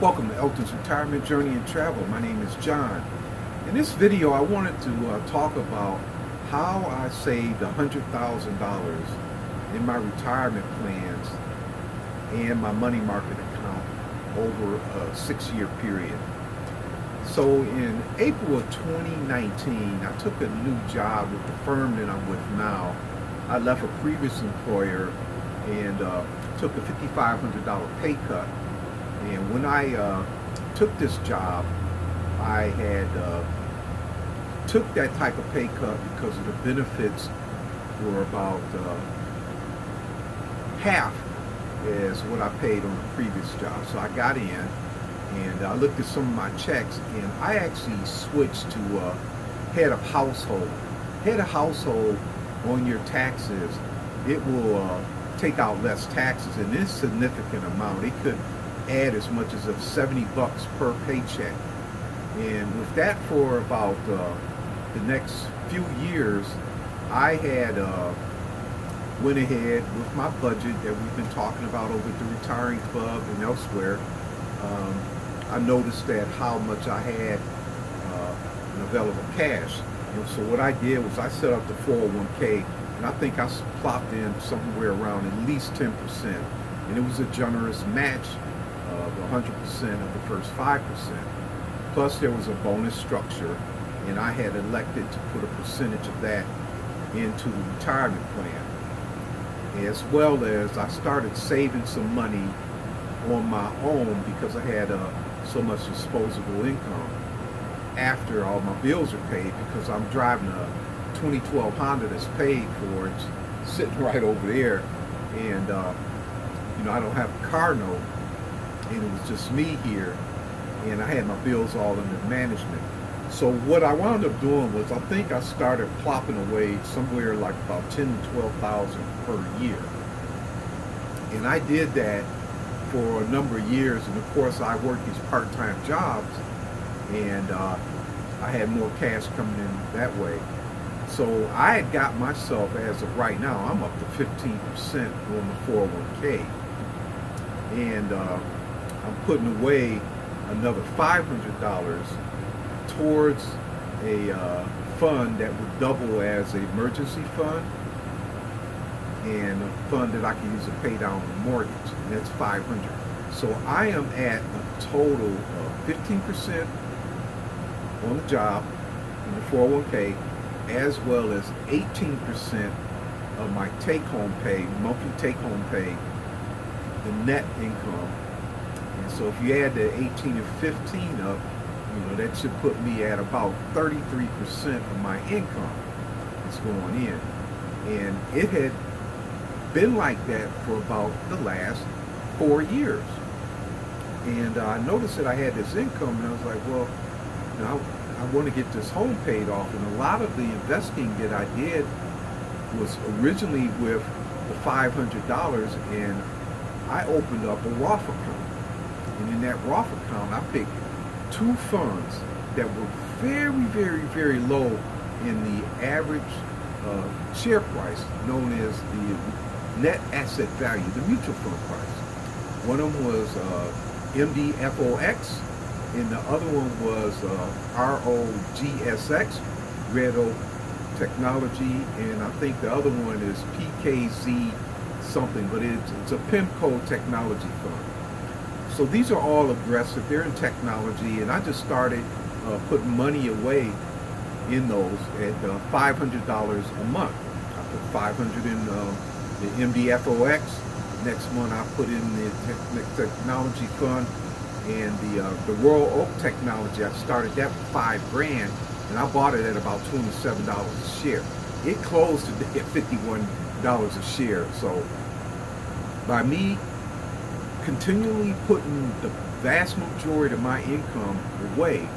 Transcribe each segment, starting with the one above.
Welcome to Elton's Retirement Journey and Travel. My name is John. In this video, I wanted to talk about how I saved $100,000 in my retirement plans and my money market account over a 6-year period. So in April of 2019, I took a new job with the firm that I'm with now. I left a previous employer and took a $5,500 pay cut. And when I took this job, I had took that type of pay cut because of the benefits were about half as what I paid on the previous job. So I got in and I looked at some of my checks, and I actually switched to head of household. Head of household on your taxes, it will take out less taxes, and it's a significant amount. It could add as much as $70 per paycheck. And with that, for about the next few years, I had went ahead with my budget that we've been talking about over at the Retiring Club and elsewhere. I noticed that how much I had in available cash. So what I did was I set up the 401k, and I think I plopped in somewhere around at least 10%. And it was a generous match of 100% of the first 5%. Plus there was a bonus structure, and I had elected to put a percentage of that into the retirement plan. As well as I started saving some money on my own because I had so much disposable income after all my bills are paid, because I'm driving a 2012 Honda that's paid for. It's sitting right over there, and I don't have a car note, and it was just me here, and I had my bills all under management. So what I wound up doing was, I think I started plopping away somewhere like about $10,000 to $12,000 per year, and I did that for a number of years. And of course I worked these part-time jobs, and I had more cash coming in that way. So I had got myself, as of right now, I'm up to 15% on the 401k, and I'm putting away another $500 towards a fund that would double as an emergency fund, and a fund that I can use to pay down the mortgage, and that's $500. So I am at a total of 15% on the job in the 401k, as well as 18% of my take-home pay, monthly take-home pay, the net income. And so if you add the 18 and 15 up, that should put me at about 33% of my income that's going in. And it had been like that for about the last 4 years. And I noticed that I had this income, and I was like, well, I want to get this home paid off. And a lot of the investing that I did was originally with the $500, and I opened up a Roth account. And in that Roth account, I picked 2 funds that were very, very, very low in the average share price, known as the net asset value, the mutual fund price. One of them was MDFOX, and the other one was ROGSX, Red Oak Technology, and I think the other one is PGKZX something, but it's a PIMCO technology fund. So these are all aggressive, they're in technology, and I just started putting money away in those at $500 a month. I put $500 in the MDFOX. Next month I put in the technology fund, and the Royal Oak Technology, I started that with $5,000, and I bought it at about $27 a share. It closed today at $51 a share. So by me continually putting the vast majority of my income away,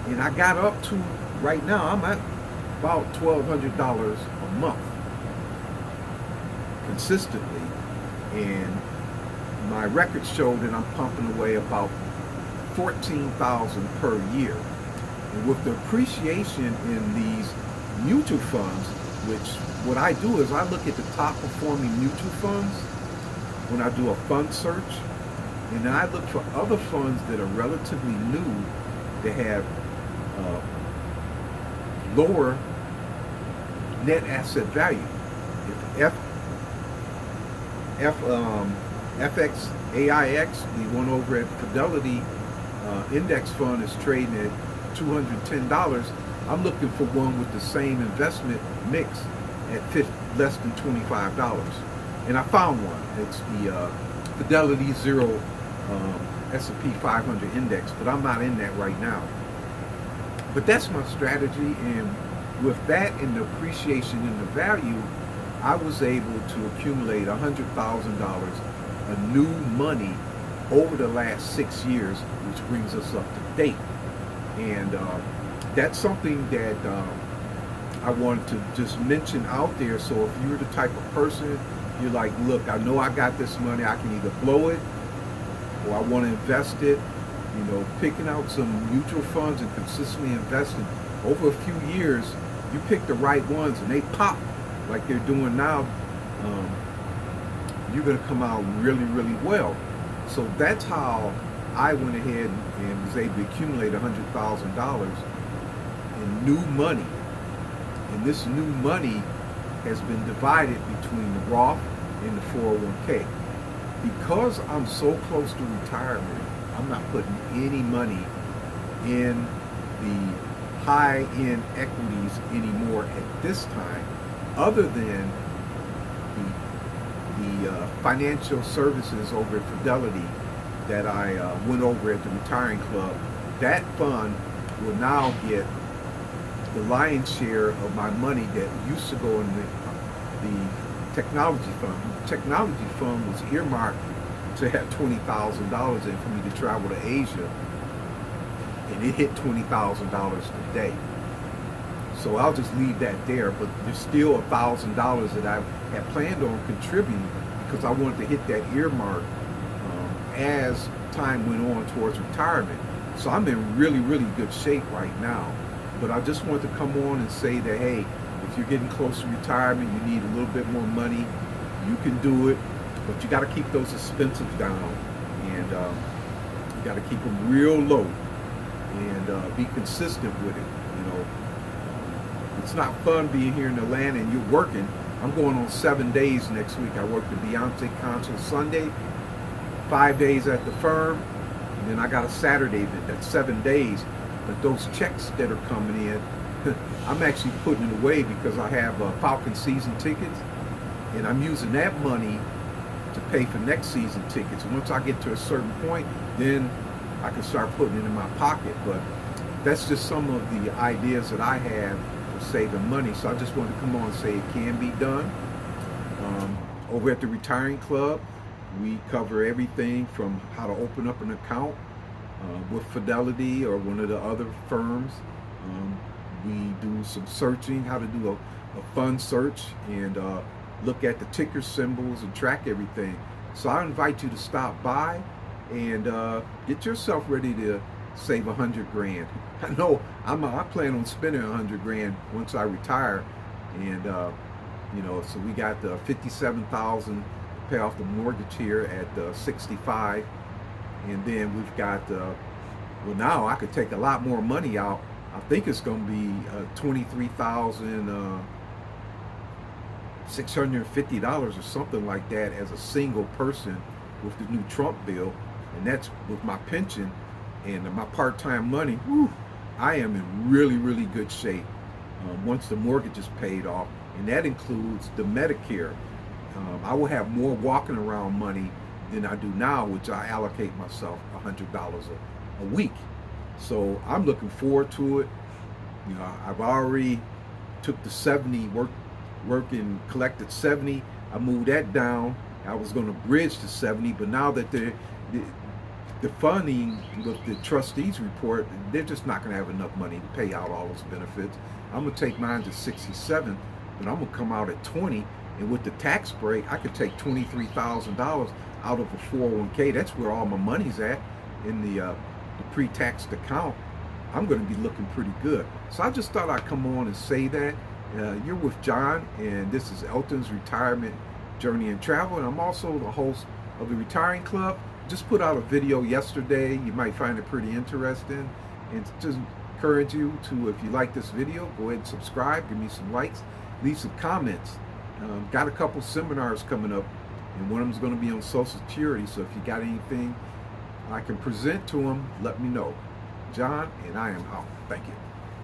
and I got up to, right now I'm at about $1,200 a month consistently, and my records show that I'm pumping away about $14,000 per year. And with the appreciation in these mutual funds, which what I do is I look at the top performing mutual funds when I do a fund search, And then I look for other funds that are relatively new that have lower net asset value. If FX AIX, the one over at Fidelity index fund, is trading at $210, I'm looking for one with the same investment mix at less than $25. And I found one. It's the Fidelity Zero S&P 500 index, but I'm not in that right now. But that's my strategy, and with that and the appreciation in the value, I was able to accumulate $100,000 of new money over the last 6 years, which brings us up to date. And that's something that I wanted to just mention out there. So if you're the type of person, you're like, look, I know I got this money, I can either blow it or I want to invest it, you know, picking out some mutual funds and consistently investing over a few years, you pick the right ones and they pop like they're doing now, you're going to come out really, really well. So that's how I went ahead and was able to accumulate $100,000 in new money. And this new money has been divided between the Roth and the 401k. Because I'm so close to retirement, I'm not putting any money in the high-end equities anymore at this time, other than the financial services over at Fidelity that I went over at the retiring club. That fund will now get the lion's share of my money that used to go in the technology fund. The technology fund was earmarked to have $20,000 in for me to travel to Asia, and it hit $20,000 today. So I'll just leave that there, but there's still $1,000 that I had planned on contributing because I wanted to hit that earmark as time went on towards retirement. So I'm in really, really good shape right now. But I just wanted to come on and say that, hey, if you're getting close to retirement, you need a little bit more money, you can do it, but you got to keep those expenses down, and you got to keep them real low, and be consistent with it. You know, it's not fun being here in Atlanta and you're working. I'm going on 7 days next week. I work the Beyonce concert Sunday, 5 days at the firm, and then I got a Saturday event. That's 7 days. But those checks that are coming in, I'm actually putting it away because I have Falcon season tickets, and I'm using that money to pay for next season tickets. Once I get to a certain point, then I can start putting it in my pocket. But that's just some of the ideas that I have for saving money. So I just wanted to come on and say it can be done. Over at the Retiring Club, we cover everything from how to open up an account with Fidelity or one of the other firms. We do some searching, how to do a fund search, and look at the ticker symbols and track everything. So I invite you to stop by and get yourself ready to save 100 grand. I know I plan on spending 100 grand once I retire, and you know, so we got the 57,000 to pay off the mortgage here at 65. And then we've got, well, now I could take a lot more money out. I think it's going to be $23,650 or something like that as a single person with the new Trump bill. And that's with my pension and my part-time money. Whew, I am in really, really good shape once the mortgage is paid off. And that includes the Medicare. I will have more walking around money than I do now, which I allocate myself $100 a week. So I'm looking forward to it. You know, I've already took the 70, work and collected 70. I moved that down. I was going to bridge to 70, but now that the funding with the trustees report, they're just not going to have enough money to pay out all those benefits. I'm going to take mine to 67, but I'm going to come out at 20. And with the tax break, I could take $23,000 out of a 401k. That's where all my money's at in the pre-taxed account. I'm going to be looking pretty good. So I just thought I'd come on and say that. You're with John, and this is Elton's Retirement Journey and Travel, and I'm also the host of the Retiring Club. just put out a video yesterday. You might find it pretty interesting, and just encourage you to, if you like this video, go ahead and subscribe, give me some likes, leave some comments. Got a couple seminars coming up, and one of them is going to be on Social Security, so if you got anything I can present to them, let me know. John, and I am out. Thank you.